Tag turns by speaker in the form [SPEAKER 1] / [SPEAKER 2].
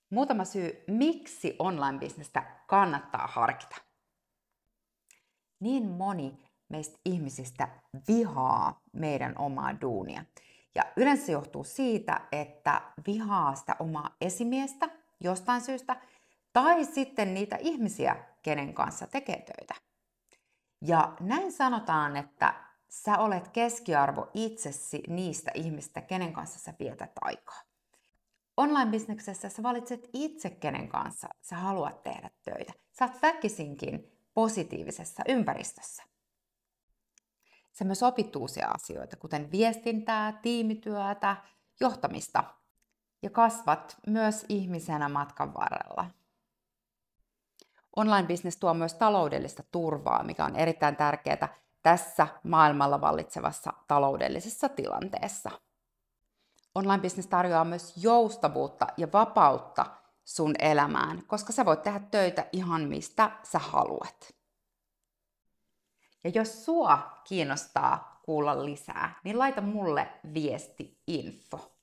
[SPEAKER 1] Muutama syy, miksi online-bisnestä kannattaa harkita. Niin moni meistä ihmisistä vihaa meidän omaa duunia. Ja yleensä se johtuu siitä, että vihaa sitä omaa esimiestä jostain syystä, tai sitten niitä ihmisiä, kenen kanssa tekee töitä. Ja näin sanotaan, että sä olet keskiarvo itsesi niistä ihmistä, kenen kanssa sä vietät aikaa. Online-bisneksessä sä valitset itse, kenen kanssa sä haluat tehdä töitä. Sä oot väkisinkin positiivisessa ympäristössä. Sä myös opit uusia asioita, kuten viestintää, tiimityötä, johtamista. Ja kasvat myös ihmisenä matkan varrella. Online-business tuo myös taloudellista turvaa, mikä on erittäin tärkeää tässä maailmalla vallitsevassa taloudellisessa tilanteessa. Online-business tarjoaa myös joustavuutta ja vapautta sun elämään, koska sä voit tehdä töitä ihan mistä sä haluat. Ja jos sua kiinnostaa kuulla lisää, niin laita mulle viesti info